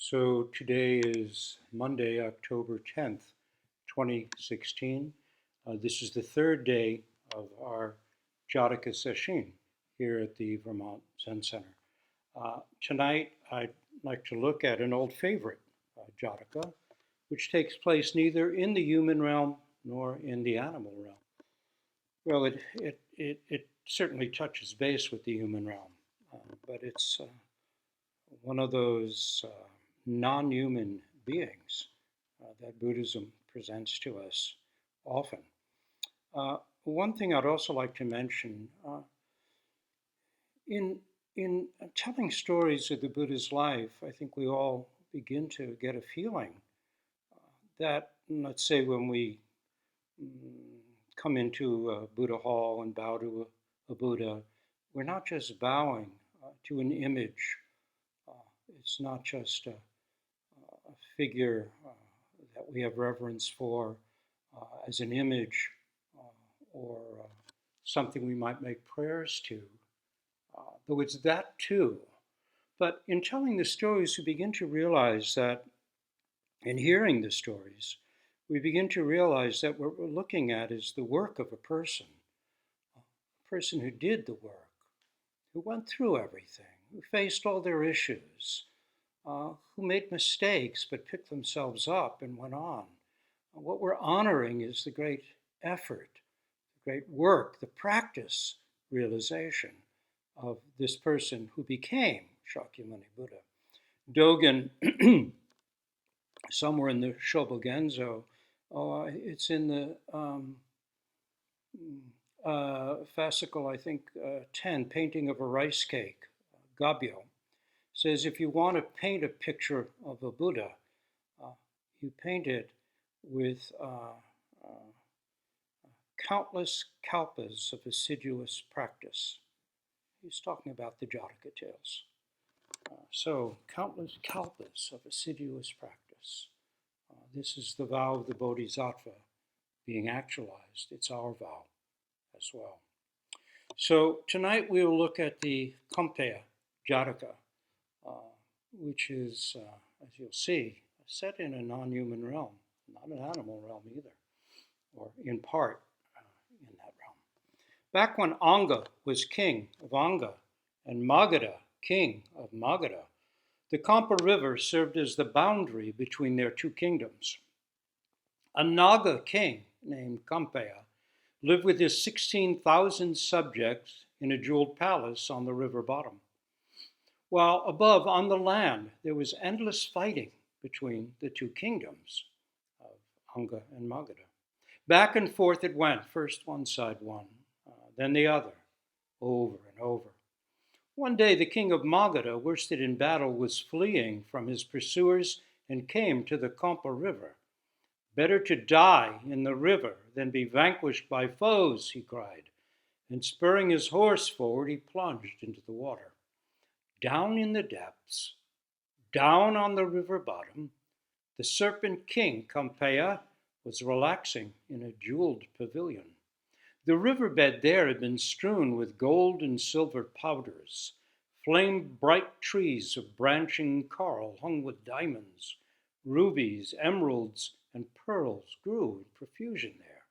So today is Monday, October 10th, 2016. This is the third day of our Jataka session here at the Vermont Zen Center. Tonight, I'd like to look at an old favorite, Jataka, which takes place neither in the human realm nor in the animal realm. Well, it certainly touches base with the human realm, but it's one of those non-human beings that Buddhism presents to us often. One thing I'd also like to mention, in telling stories of the Buddha's life, I think we all begin to get a feeling that, let's say, when we come into a Buddha hall and bow to a Buddha, we're not just bowing to an image. It's not just a figure that we have reverence for as an image or something we might make prayers to, though it's that too. But in telling the stories, we begin to realize that, in hearing the stories, we begin to realize that what we're looking at is the work of a person who did the work, who went through everything, who faced all their issues, who made mistakes but picked themselves up and went on. What we're honoring is the great effort, the great work, the practice realization of this person who became Shakyamuni Buddha. Dogen, somewhere in the Shobogenzo, it's in the fascicle, I think, 10, Painting of a Rice Cake, Gabyo, says if you want to paint a picture of a Buddha, you paint it with countless kalpas of assiduous practice. He's talking about the Jataka tales. So, countless kalpas of assiduous practice. This is the vow of the Bodhisattva being actualized. It's our vow as well. So, tonight we will look at the Campeyya Jataka, which is, as you'll see, set in a non-human realm, not an animal realm either, or in part in that realm. Back when Anga was king of Anga and Magadha king of Magadha, the Kampa River served as the boundary between their two kingdoms. A Naga king named Campeyya lived with his 16,000 subjects in a jeweled palace on the river bottom. While above, on the land, there was endless fighting between the two kingdoms of Anga and Magadha. Back and forth it went, first one side won, then the other, over and over. One day the king of Magadha, worsted in battle, was fleeing from his pursuers and came to the Kampa River. Better to die in the river than be vanquished by foes, he cried, and spurring his horse forward, he plunged into the water. Down in the depths, down on the river bottom, the serpent king, Campeyya, was relaxing in a jeweled pavilion. The riverbed there had been strewn with gold and silver powders. Flame-bright trees of branching coral hung with diamonds. Rubies, emeralds, and pearls grew in profusion there.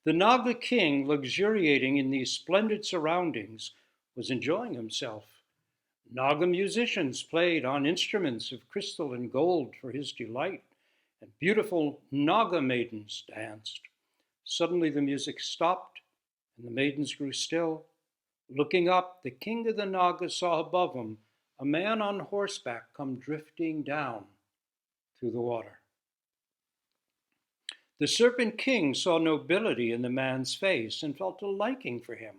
The Naga king, luxuriating in these splendid surroundings, was enjoying himself. Naga musicians played on instruments of crystal and gold for his delight, and beautiful Naga maidens danced. Suddenly the music stopped, and the maidens grew still. Looking up, the king of the Nagas saw above him a man on horseback come drifting down through the water. The serpent king saw nobility in the man's face and felt a liking for him.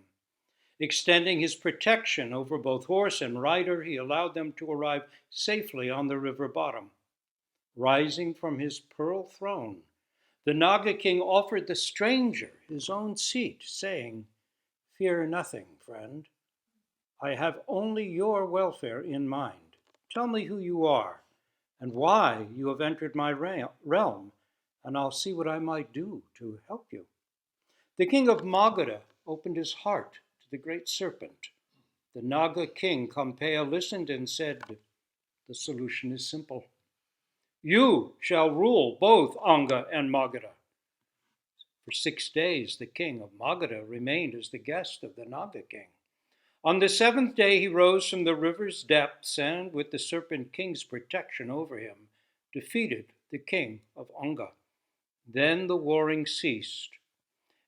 Extending his protection over both horse and rider, he allowed them to arrive safely on the river bottom. Rising from his pearl throne, the Naga king offered the stranger his own seat, saying, "Fear nothing, friend. I have only your welfare in mind. Tell me who you are and why you have entered my realm, and I'll see what I might do to help you." The king of Magadha opened his heart to the great serpent. The Naga king, Campeyya, listened and said, "The solution is simple. You shall rule both Anga and Magadha. For 6 days the king of Magadha remained as the guest of the Naga king. On the 7th day he rose from the river's depths and, with the Serpent King's protection over him, defeated the king of Anga. Then the warring ceased,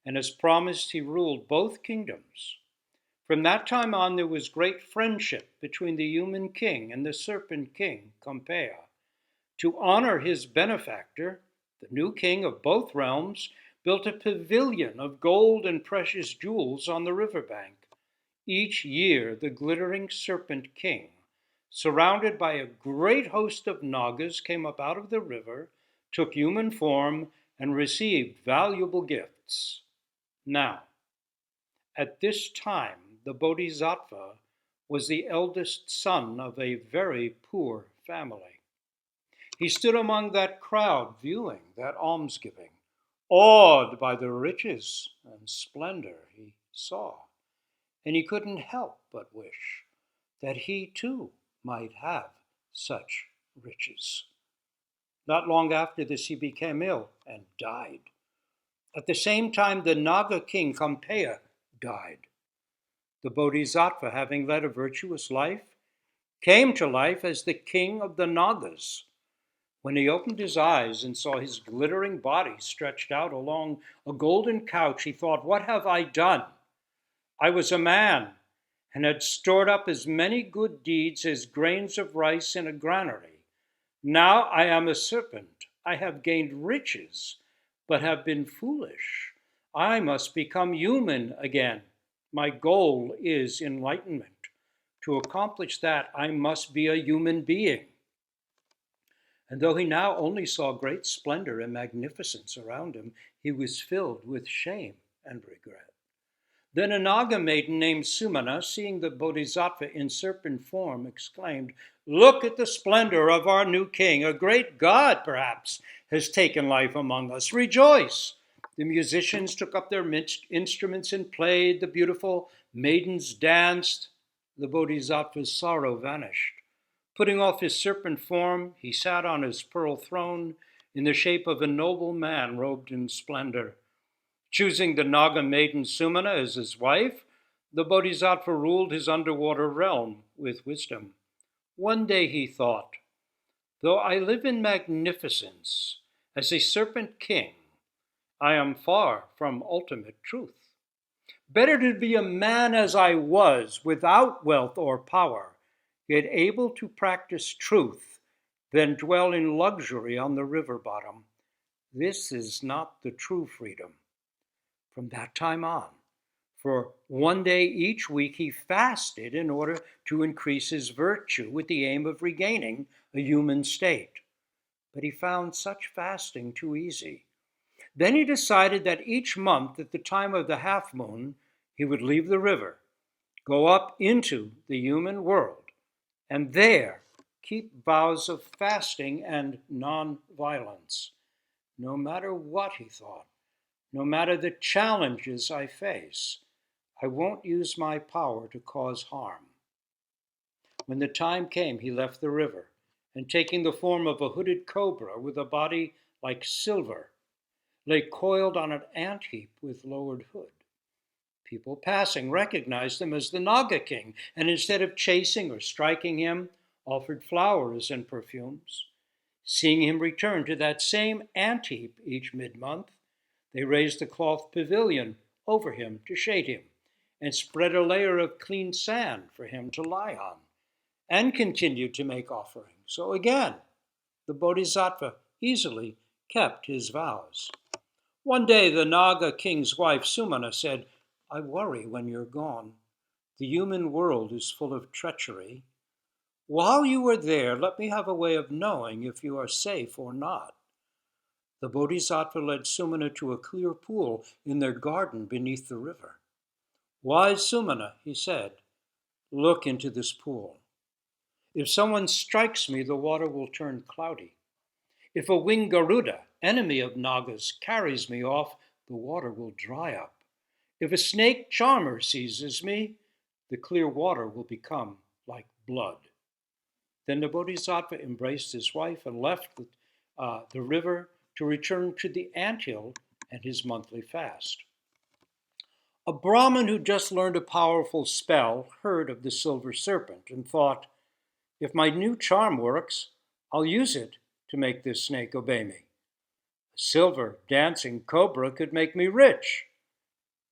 and as promised he ruled both kingdoms. From that time on there was great friendship between the human king and the Serpent King, Campeyya. To honor his benefactor, the new king of both realms built a pavilion of gold and precious jewels on the riverbank. Each year the glittering Serpent King, surrounded by a great host of Nagas, came up out of the river, took human form, and received valuable gifts. Now, at this time, the Bodhisattva was the eldest son of a very poor family. He stood among that crowd viewing that almsgiving, awed by the riches and splendor he saw, and he couldn't help but wish that he too might have such riches. Not long after this he became ill and died. At the same time the Naga king Campeyya died. The Bodhisattva, having led a virtuous life, came to life as the king of the Nagas. When he opened his eyes and saw his glittering body stretched out along a golden couch, he thought, "What have I done? I was a man and had stored up as many good deeds as grains of rice in a granary. Now I am a serpent. I have gained riches, but have been foolish. I must become human again. My goal is enlightenment. To accomplish that, I must be a human being." And though he now only saw great splendor and magnificence around him, he was filled with shame and regret. Then a Naga maiden named Sumana, seeing the Bodhisattva in serpent form, exclaimed, "Look at the splendor of our new king. A great god, perhaps, has taken life among us. Rejoice!" The musicians took up their instruments and played. The beautiful maidens danced. The Bodhisattva's sorrow vanished. Putting off his serpent form, he sat on his pearl throne in the shape of a noble man robed in splendor. Choosing the Naga maiden Sumana as his wife, the Bodhisattva ruled his underwater realm with wisdom. One day he thought, "Though I live in magnificence as a serpent king, I am far from ultimate truth. Better to be a man as I was, without wealth or power, yet able to practice truth, than dwell in luxury on the river bottom. This is not the true freedom." From that time on, for one day each week, he fasted in order to increase his virtue with the aim of regaining a human state. But he found such fasting too easy. Then he decided that each month at the time of the half moon, he would leave the river, go up into the human world, and there keep vows of fasting and non-violence. No matter what, he thought, no matter the challenges I face, I won't use my power to cause harm. When the time came, he left the river, and taking the form of a hooded cobra with a body like silver, lay coiled on an ant heap with lowered hood. People passing recognized him as the Naga king, and instead of chasing or striking him, offered flowers and perfumes. Seeing him return to that same ant heap each mid-month, they raised a cloth pavilion over him to shade him, and spread a layer of clean sand for him to lie on, and continued to make offerings. So again, the Bodhisattva easily kept his vows. One day the Naga king's wife Sumana said, "I worry when you're gone. The human world is full of treachery. While you are there, let me have a way of knowing if you are safe or not." The Bodhisattva led Sumana to a clear pool in their garden beneath the river. "Wise Sumana," he said, "look into this pool. If someone strikes me, the water will turn cloudy. If a winged Garuda, enemy of Nagas, carries me off, the water will dry up. If a snake charmer seizes me, the clear water will become like blood." Then the Bodhisattva embraced his wife and left with the river to return to the anthill and his monthly fast. A Brahmin who just learned a powerful spell heard of the silver serpent and thought, if my new charm works, I'll use it to make this snake obey me. A silver dancing cobra could make me rich.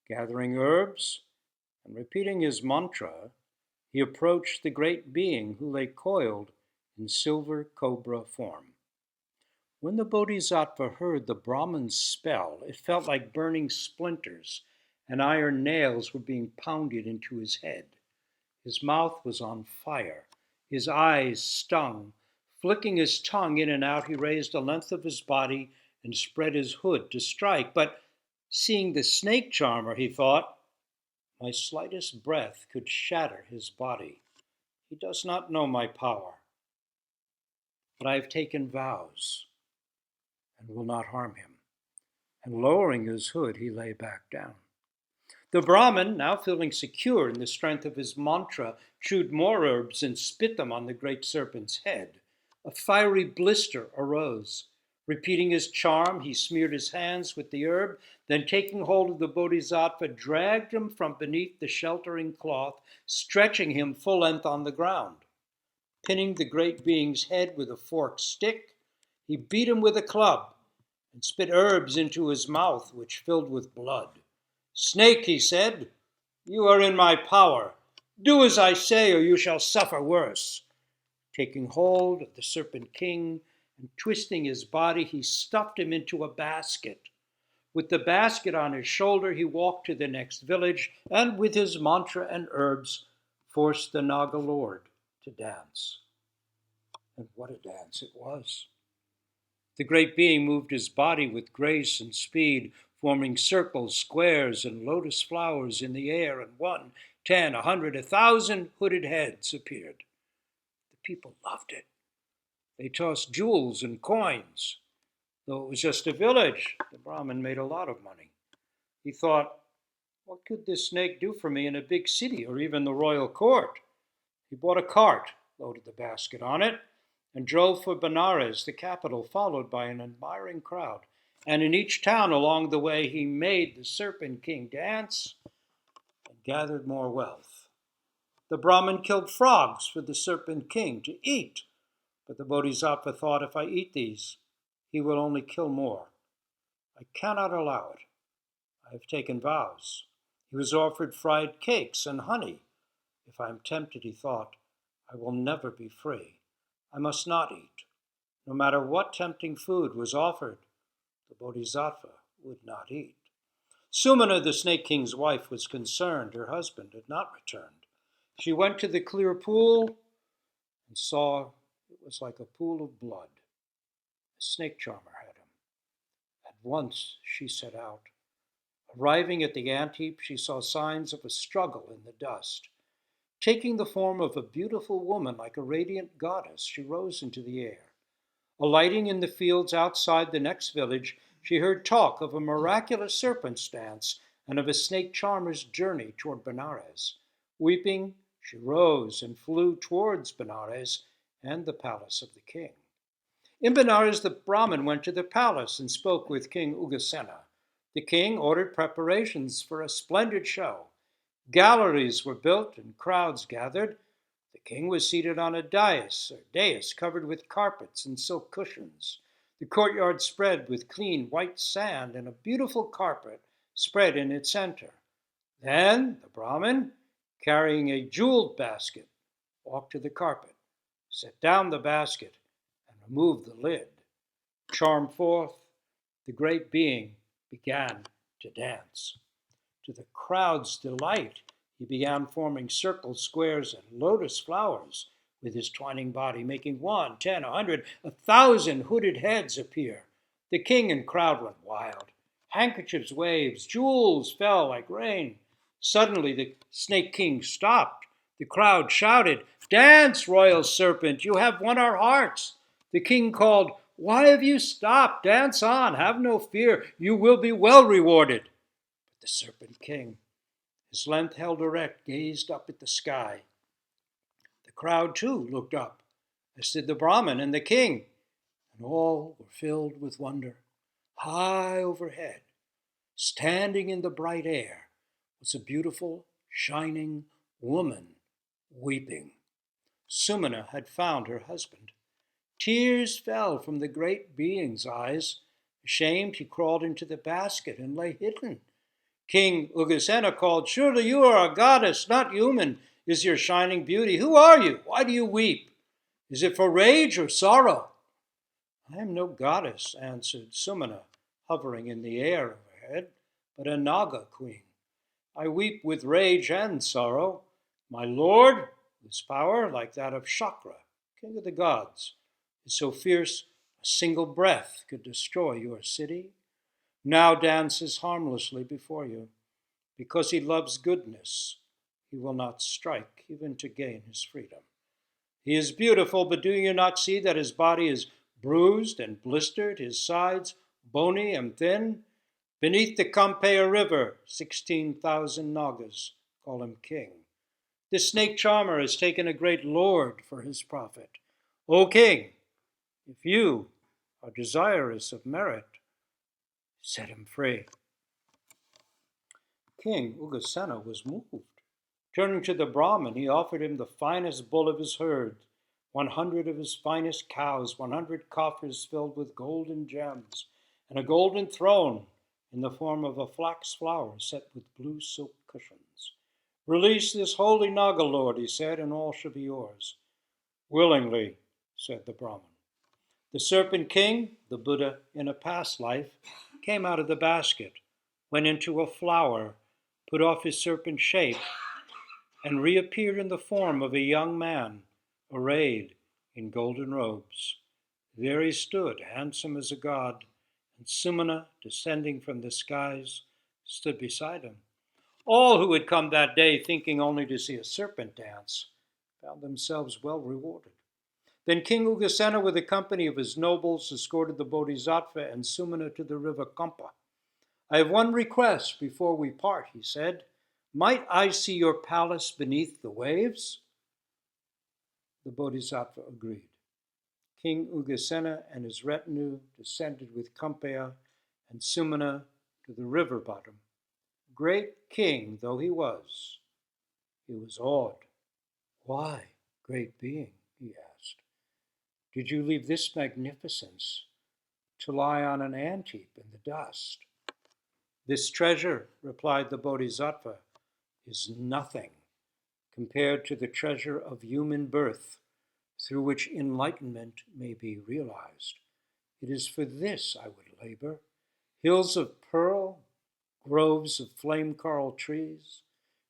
Gathering herbs and repeating his mantra, he approached the great being who lay coiled in silver cobra form. When the Bodhisattva heard the Brahman's spell, it felt like burning splinters, and iron nails were being pounded into his head. His mouth was on fire. His eyes stung. Flicking his tongue in and out, he raised the length of his body and spread his hood to strike. But seeing the snake charmer, he thought, my slightest breath could shatter his body. He does not know my power. But I have taken vows and will not harm him. And lowering his hood, he lay back down. The Brahmin, now feeling secure in the strength of his mantra, chewed more herbs and spit them on the great serpent's head. A fiery blister arose. Repeating his charm, he smeared his hands with the herb, then taking hold of the Bodhisattva, dragged him from beneath the sheltering cloth, stretching him full length on the ground. Pinning the great being's head with a forked stick, he beat him with a club and spit herbs into his mouth, which filled with blood. Snake, he said, you are in my power. Do as I say, or you shall suffer worse. Taking hold of the serpent king and twisting his body, he stuffed him into a basket. With the basket on his shoulder, he walked to the next village and, with his mantra and herbs, forced the Naga lord to dance. And what a dance it was! The great being moved his body with grace and speed, forming circles, squares, and lotus flowers in the air, and 1, 10, 100, 1,000 hooded heads appeared. The people loved it. They tossed jewels and coins. Though it was just a village, the Brahmin made a lot of money. He thought, what could this snake do for me in a big city or even the royal court? He bought a cart, loaded the basket on it, and drove for Benares, the capital, followed by an admiring crowd. And in each town along the way, he made the serpent king dance and gathered more wealth. The Brahmin killed frogs for the serpent king to eat, but the Bodhisattva thought, if I eat these, he will only kill more. I cannot allow it. I have taken vows. He was offered fried cakes and honey. If I am tempted, he thought, I will never be free. I must not eat. No matter what tempting food was offered, the Bodhisattva would not eat. Sumana, the snake king's wife, was concerned. Her husband had not returned. She went to the clear pool and saw it was like a pool of blood. The snake charmer had him. At once she set out. Arriving at the ant-heap, she saw signs of a struggle in the dust. Taking the form of a beautiful woman like a radiant goddess, she rose into the air. Alighting in the fields outside the next village, she heard talk of a miraculous serpent's dance and of a snake charmer's journey toward Benares. Weeping, she rose and flew towards Benares and the palace of the king. In Benares, the Brahmin went to the palace and spoke with King Ugasena. The king ordered preparations for a splendid show. Galleries were built and crowds gathered. The king was seated on a dais covered with carpets and silk cushions. The courtyard spread with clean white sand, and a beautiful carpet spread in its center. Then the Brahmin, carrying a jeweled basket, walked to the carpet, set down the basket, and removed the lid. Charmed forth, the great being began to dance. To the crowd's delight, he began forming circles, squares, and lotus flowers with his twining body, making 1, 10, 100, 1,000 hooded heads appear. The king and crowd went wild. Handkerchiefs waved, jewels fell like rain. Suddenly the snake king stopped. The crowd shouted, "Dance, royal serpent, you have won our hearts." The king called, "Why have you stopped? Dance on, have no fear, you will be well rewarded." But the serpent king, his length held erect, gazed up at the sky. The crowd, too, looked up, as did the Brahmin and the king. and all were filled with wonder. High overhead, standing in the bright air, was a beautiful, shining woman weeping. Sumana had found her husband. Tears fell from the great being's eyes. Ashamed, he crawled into the basket and lay hidden. King Ugasena called, "Surely you are a goddess, not human is your shining beauty. Who are you? Why do you weep? Is it for rage or sorrow?" "I am no goddess," answered Sumana, hovering in the air overhead, "but a Naga queen. I weep with rage and sorrow. My lord, whose power, like that of Shakra, king of the gods, is so fierce a single breath could destroy your city, now dances harmlessly before you. Because he loves goodness, he will not strike even to gain his freedom. He is beautiful, but do you not see that his body is bruised and blistered, his sides bony and thin? Beneath the Campeyya river, 16,000 Nagas call him king. This snake charmer has taken a great lord for his prophet. O king, if you are desirous of merit, set him free." King Ugasena was moved. Turning to the Brahmin, he offered him the finest bull of his herd, 100 of his finest cows, 100 coffers filled with golden gems, and a golden throne in the form of a flax flower set with blue silk cushions. "Release this holy Naga lord," he said, "and all shall be yours." "Willingly," said the Brahmin. The serpent king, the Buddha in a past life, came out of the basket, went into a flower, put off his serpent shape, and reappeared in the form of a young man, arrayed in golden robes. There he stood, handsome as a god, and Sumana, descending from the skies, stood beside him. All who had come that day thinking only to see a serpent dance found themselves well rewarded. Then King Ugasena, with a company of his nobles, escorted the Bodhisattva and Sumana to the river Kampa. "I have one request before we part," he said. "Might I see your palace beneath the waves?" The Bodhisattva agreed. King Ugasena and his retinue descended with Campeyya and Sumana to the river bottom. Great king though he was awed. "Why, great being?" he asked. "Did you leave this magnificence to lie on an ant-heap in the dust?" "This treasure," replied the Bodhisattva, "is nothing compared to the treasure of human birth, through which enlightenment may be realized. It is for this I would labor. Hills of pearl, groves of flame coral trees,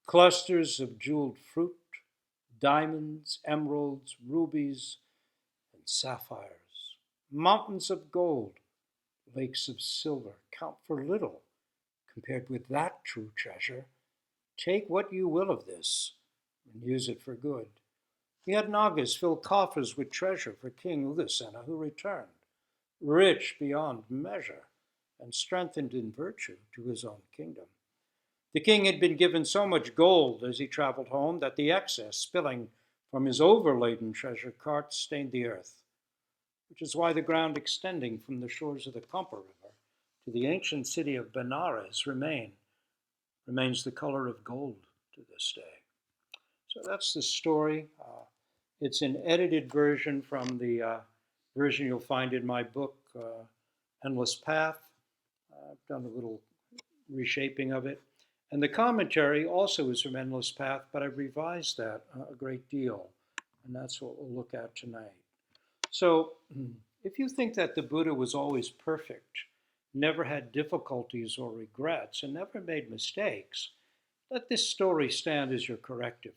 clusters of jeweled fruit, diamonds, emeralds, rubies, and sapphires, mountains of gold, lakes of silver count for little compared with that true treasure. Take what you will of this and use it for good." He had Nagas fill coffers with treasure for King Ugasena, who returned, rich beyond measure and strengthened in virtue, to his own kingdom. The king had been given so much gold as he traveled home that the excess spilling from his overladen treasure cart stained the earth, which is why the ground extending from the shores of the Kampa River to the ancient city of Benares remains the color of gold to this day. So that's the story. It's an edited version from the version you'll find in my book, Endless Path. I've done a little reshaping of it. And the commentary also is from Endless Path, but I've revised that a great deal. And that's what we'll look at tonight. So if you think that the Buddha was always perfect, never had difficulties or regrets, and never made mistakes, let this story stand as your corrective.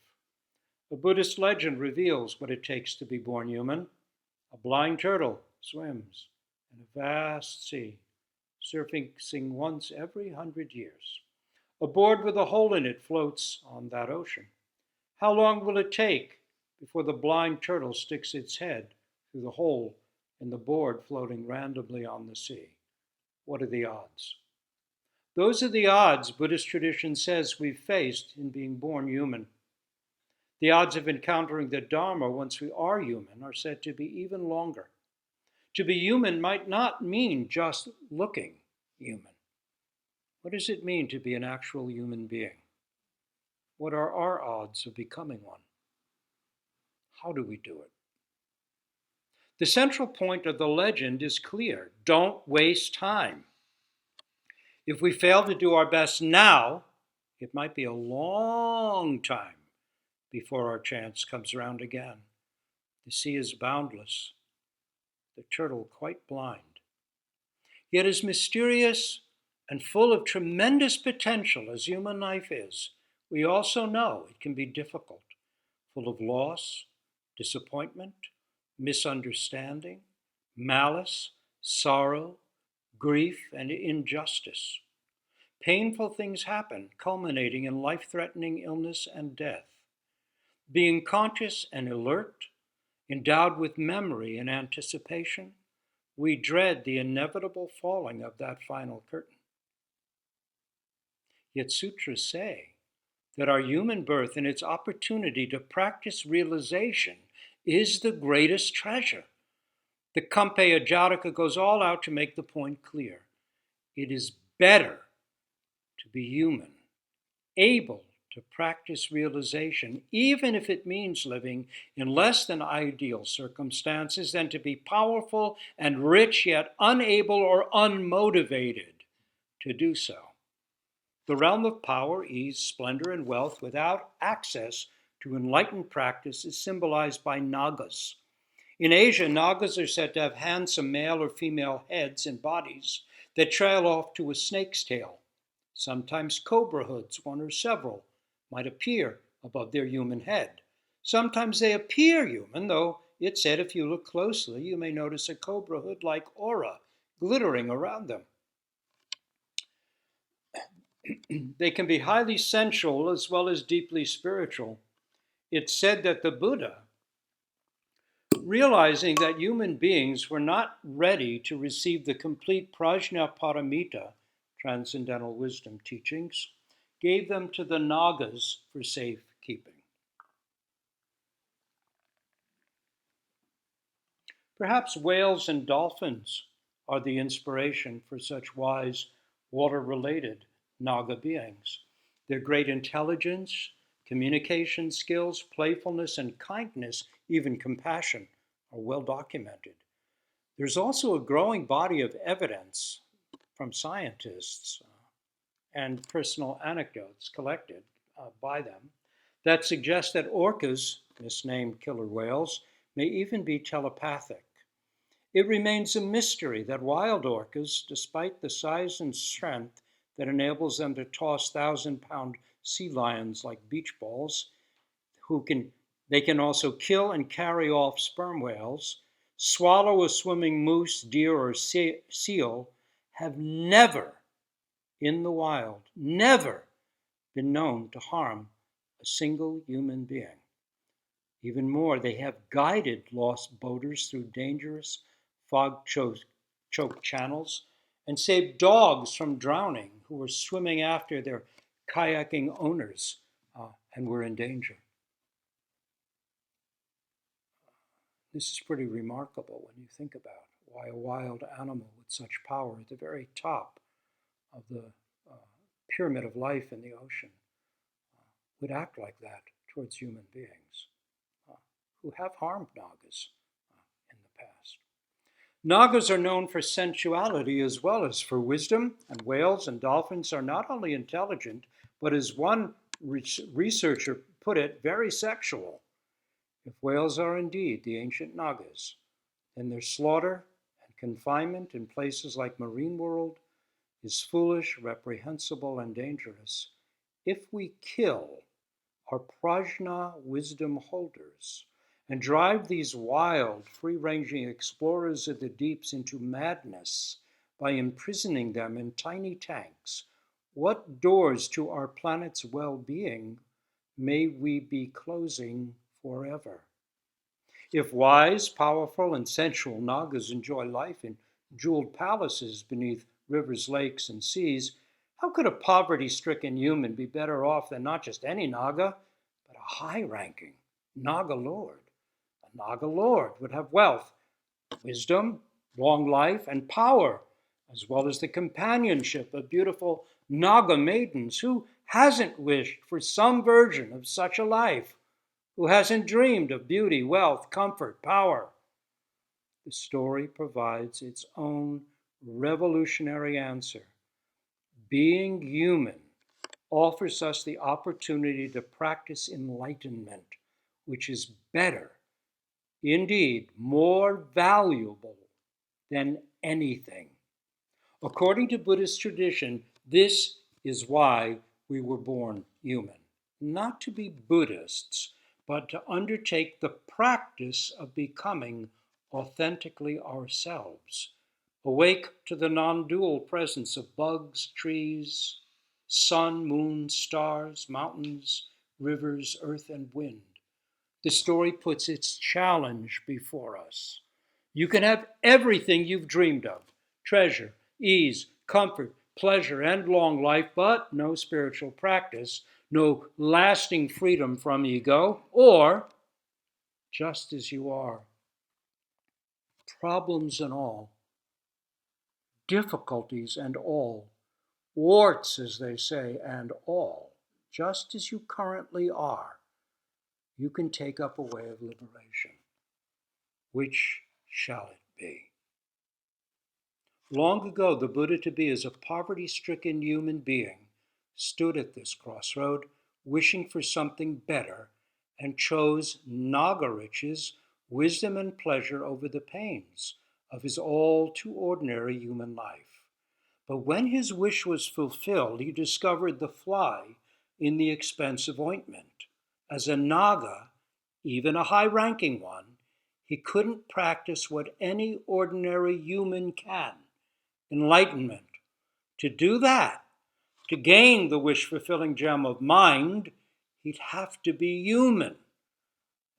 A Buddhist legend reveals what it takes to be born human. A blind turtle swims in a vast sea, surfacing once every 100 years. A board with a hole in it floats on that ocean. How long will it take before the blind turtle sticks its head through the hole in the board floating randomly on the sea? What are the odds? Those are the odds Buddhist tradition says we've faced in being born human. The odds of encountering the Dharma once we are human are said to be even longer. To be human might not mean just looking human. What does it mean to be an actual human being? What are our odds of becoming one? How do we do it? The central point of the legend is clear. Don't waste time. If we fail to do our best now, it might be a long time before our chance comes around again. The sea is boundless, the turtle quite blind. Yet as mysterious and full of tremendous potential as human life is, we also know it can be difficult, full of loss, disappointment, misunderstanding, malice, sorrow, grief, and injustice. Painful things happen, culminating in life-threatening illness and death. Being conscious and alert, endowed with memory and anticipation, we dread the inevitable falling of that final curtain. Yet sutras say that our human birth and its opportunity to practice realization is the greatest treasure. The Campeyya Jataka goes all out to make the point clear. It is better to be human, able to practice realization, even if it means living in less than ideal circumstances, than to be powerful and rich yet unable or unmotivated to do so. The realm of power, ease, splendor, and wealth without access to enlightened practice is symbolized by nagas. In Asia, nagas are said to have handsome male or female heads and bodies that trail off to a snake's tail. Sometimes cobra hoods, one or several, might appear above their human head. Sometimes they appear human, though it's said if you look closely, you may notice a cobra hood-like aura glittering around them. They can be highly sensual as well as deeply spiritual. It's said that the Buddha, realizing that human beings were not ready to receive the complete prajnaparamita, transcendental wisdom teachings, gave them to the nagas for safekeeping. Perhaps whales and dolphins are the inspiration for such wise, water-related naga beings. Their great intelligence, communication skills, playfulness, and kindness, even compassion, are well documented. There's also a growing body of evidence from scientists and personal anecdotes collected by them that suggest that orcas, misnamed killer whales, may even be telepathic. It remains a mystery that wild orcas, despite the size and strength that enables them to toss 1,000-pound sea lions like beach balls, they can also kill and carry off sperm whales, swallow a swimming moose, deer, or seal, have never, in the wild, never been known to harm a single human being. Even more, they have guided lost boaters through dangerous fog-choked channels and saved dogs from drowning who were swimming after their kayaking owners and were in danger. This is pretty remarkable when you think about why a wild animal with such power at the very top of the pyramid of life in the ocean would act like that towards human beings who have harmed nagas in the past. Nagas are known for sensuality as well as for wisdom, and whales and dolphins are not only intelligent, but as one researcher put it, very sexual. If whales are indeed the ancient nagas, then their slaughter and confinement in places like marine world is foolish, reprehensible, and dangerous. If we kill our prajna wisdom holders and drive these wild, free-ranging explorers of the deeps into madness by imprisoning them in tiny tanks, what doors to our planet's well-being may we be closing forever? If wise, powerful, and sensual nagas enjoy life in jeweled palaces beneath rivers, lakes, and seas, how could a poverty-stricken human be better off than not just any naga, but a high-ranking naga lord? A naga lord would have wealth, wisdom, long life and power, as well as the companionship of beautiful Naga maidens. Who hasn't wished for some version of such a life? Who hasn't dreamed of beauty, wealth, comfort, power? The story provides its own revolutionary answer. Being human offers us the opportunity to practice enlightenment, which is better, indeed more valuable than anything. According to Buddhist tradition, this is why we were born human. Not to be Buddhists, but to undertake the practice of becoming authentically ourselves, awake to the non-dual presence of bugs, trees, sun, moon, stars, mountains, rivers, earth, and wind. The story puts its challenge before us. You can have everything you've dreamed of: treasure, ease, comfort, pleasure, and long life, but no spiritual practice, no lasting freedom from ego, or just as you are, problems and all, difficulties and all, warts, as they say, and all, just as you currently are, you can take up a way of liberation. Which shall it be? Long ago, the Buddha, to be as a poverty-stricken human being, stood at this crossroad, wishing for something better, and chose naga riches, wisdom, and pleasure over the pains of his all too ordinary human life. But when his wish was fulfilled, he discovered the fly in the expensive ointment. As a naga, even a high-ranking one, he couldn't practice what any ordinary human can: enlightenment. To do that, to gain the wish-fulfilling gem of mind, he'd have to be human.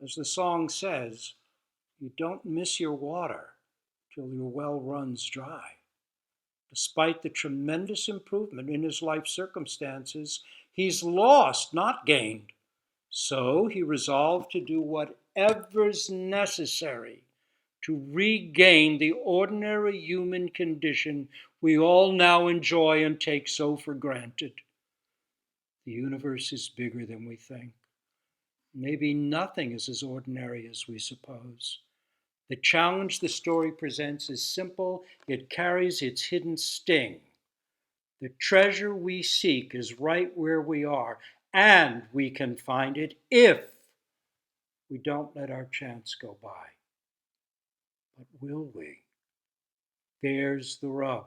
As the song says, you don't miss your water till your well runs dry. Despite the tremendous improvement in his life circumstances, he's lost, not gained. So he resolved to do whatever's necessary to regain the ordinary human condition we all now enjoy and take so for granted. The universe is bigger than we think. Maybe nothing is as ordinary as we suppose. The challenge the story presents is simple, it carries its hidden sting. The treasure we seek is right where we are, and we can find it if we don't let our chance go by. But will we? There's the rub.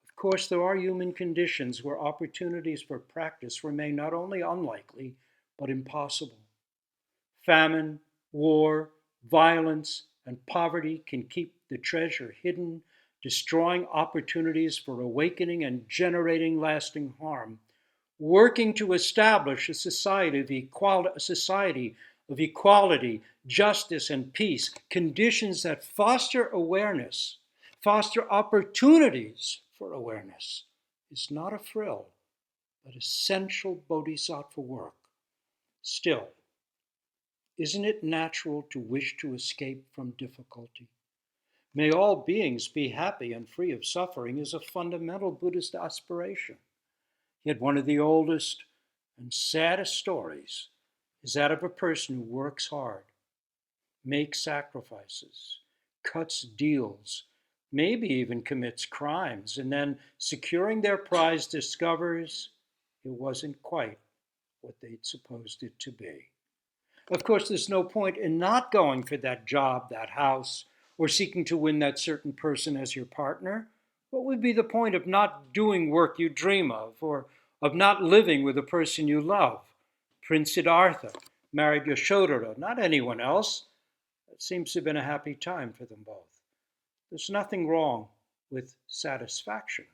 Of course, there are human conditions where opportunities for practice remain not only unlikely, but impossible. Famine, war, violence, and poverty can keep the treasure hidden, destroying opportunities for awakening and generating lasting harm. Working to establish a society of equality, justice, and peace, conditions that foster awareness, foster opportunities for awareness, is not a frill, but essential bodhisattva work. Still, isn't it natural to wish to escape from difficulty? May all beings be happy and free of suffering is a fundamental Buddhist aspiration. Yet one of the oldest and saddest stories is that of a person who works hard, makes sacrifices, cuts deals, maybe even commits crimes, and then, securing their prize, discovers it wasn't quite what they'd supposed it to be. Of course, there's no point in not going for that job, that house, or seeking to win that certain person as your partner. What would be the point of not doing work you dream of, or of not living with the person you love? Prince Siddhartha married Yashodhara, not anyone else. It seems to have been a happy time for them both. There's nothing wrong with satisfaction.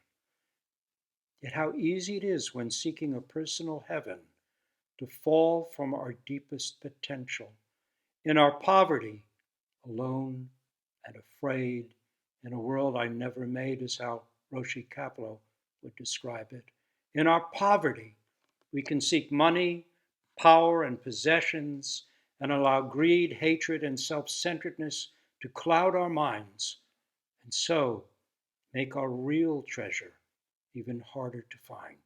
Yet how easy it is when seeking a personal heaven to fall from our deepest potential. In our poverty, alone and afraid, in a world I never made, is how Roshi Kapleau would describe it. In our poverty, we can seek money, power, and possessions, and allow greed, hatred, and self-centeredness to cloud our minds, and so make our real treasure even harder to find.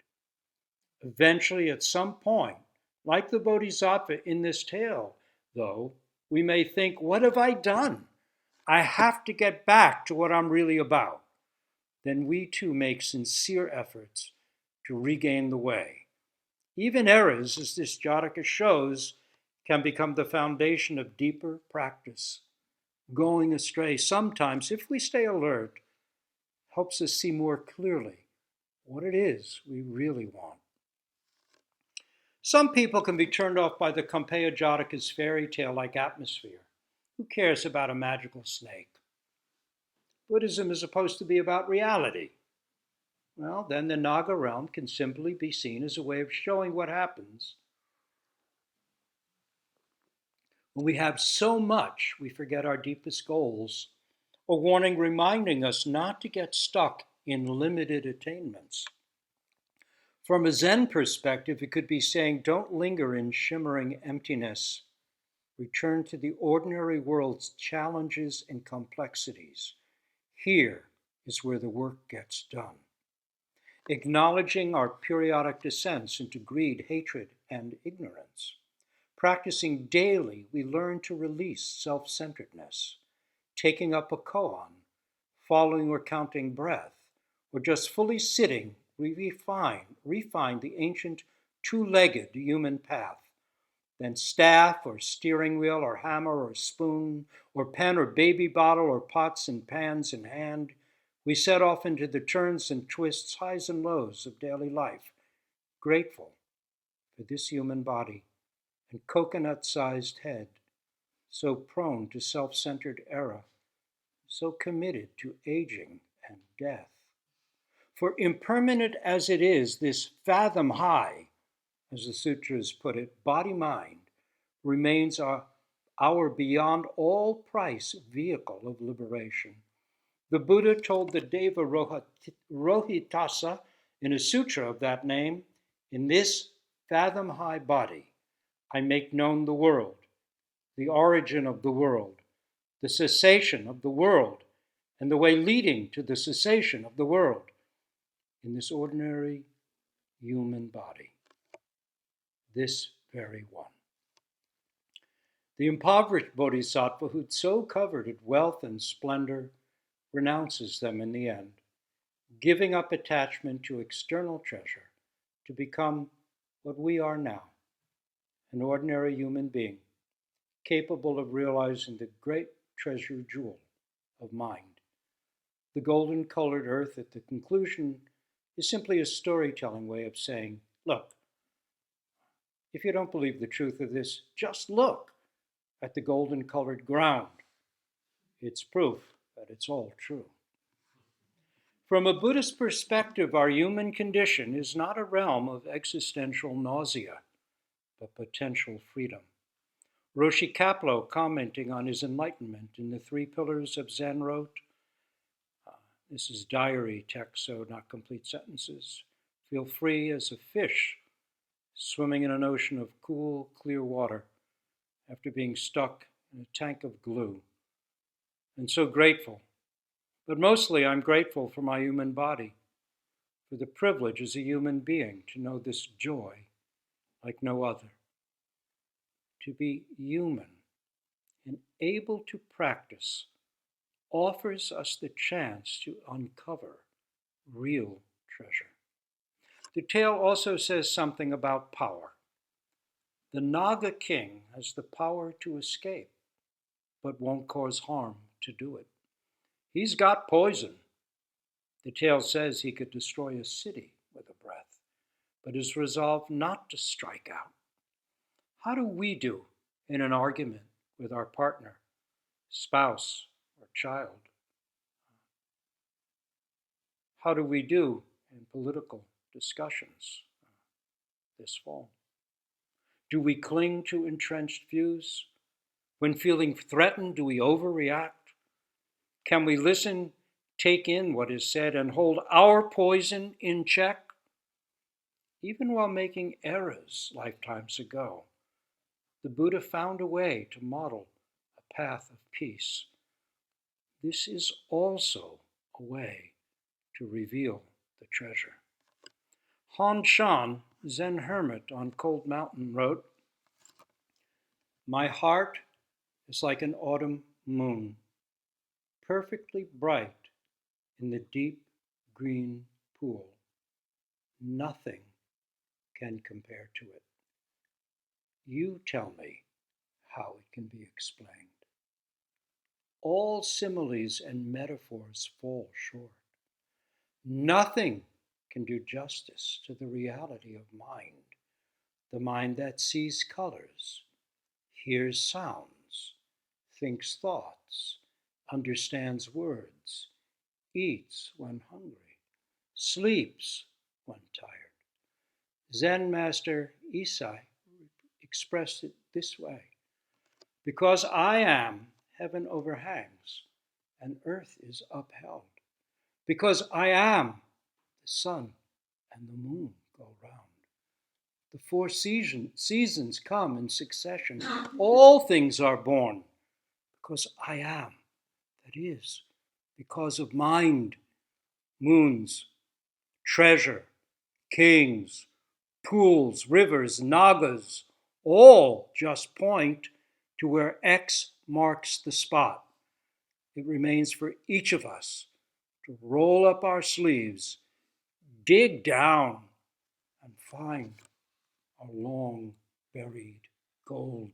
Eventually, at some point, like the Bodhisattva in this tale, though, we may think, what have I done? I have to get back to what I'm really about. Then we too make sincere efforts to regain the way. Even errors, as this Jataka shows, can become the foundation of deeper practice. Going astray sometimes, if we stay alert, helps us see more clearly what it is we really want. Some people can be turned off by the Campeyya Jataka's fairy tale-like atmosphere. Who cares about a magical snake? Buddhism is supposed to be about reality. Well, then the Naga realm can simply be seen as a way of showing what happens when we have so much we forget our deepest goals, a warning reminding us not to get stuck in limited attainments. From a Zen perspective, it could be saying, don't linger in shimmering emptiness. Return to the ordinary world's challenges and complexities. Here is where the work gets done. Acknowledging our periodic descents into greed, hatred, and ignorance. Practicing daily, we learn to release self-centeredness. Taking up a koan, following or counting breath, or just fully sitting, we refine the ancient two-legged human path. Then staff or steering wheel or hammer or spoon or pen or baby bottle or pots and pans in hand, we set off into the turns and twists, highs and lows of daily life, grateful for this human body and coconut-sized head, so prone to self-centered error, so committed to aging and death. For impermanent as it is, this fathom high, as the sutras put it, body-mind, remains our beyond all price vehicle of liberation. The Buddha told the Deva Rohitasa in a sutra of that name, in this fathom-high body, I make known the world, the origin of the world, the cessation of the world, and the way leading to the cessation of the world in this ordinary human body, this very one. The impoverished bodhisattva who'd so coveted wealth and splendor renounces them in the end, giving up attachment to external treasure to become what we are now, an ordinary human being, capable of realizing the great treasure jewel of mind. The golden-colored earth at the conclusion is simply a storytelling way of saying, look, if you don't believe the truth of this, just look at the golden-colored ground. It's proof that it's all true. From a Buddhist perspective, our human condition is not a realm of existential nausea, but potential freedom. Roshi Kapleau, commenting on his enlightenment in the 3 Pillars of Zen, wrote, this is diary text, so not complete sentences. Feel free as a fish swimming in an ocean of cool, clear water after being stuck in a tank of glue. And so grateful. But mostly I'm grateful for my human body, for the privilege as a human being to know this joy like no other. To be human and able to practice offers us the chance to uncover real treasure. The tale also says something about power. The Naga king has the power to escape, but won't cause harm to do it. He's got poison. The tale says he could destroy a city with a breath, but is resolved not to strike out. How do we do in an argument with our partner, spouse, or child? How do we do in political discussions this fall? Do we cling to entrenched views? When feeling threatened, do we overreact? Can we listen, take in what is said, and hold our poison in check? Even while making errors lifetimes ago, the Buddha found a way to model a path of peace. This is also a way to reveal the treasure. Han Shan, Zen hermit on Cold Mountain, wrote, "My heart is like an autumn moon, perfectly bright in the deep green pool. Nothing can compare to it. You tell me how it can be explained. All similes and metaphors fall short. Nothing can do justice to the reality of mind, the mind that sees colors, hears sounds, thinks thoughts, understands words, eats when hungry, sleeps when tired. Zen master Isai expressed it this way: because I am, heaven overhangs, and earth is upheld. Because I am, the sun and the moon go round. The four seasons come in succession. All things are born because I am, that is, because of mind, moons, treasure, kings, pools, rivers, nagas, all just point to where X marks the spot. It remains for each of us to roll up our sleeves, dig down, and find our long buried gold.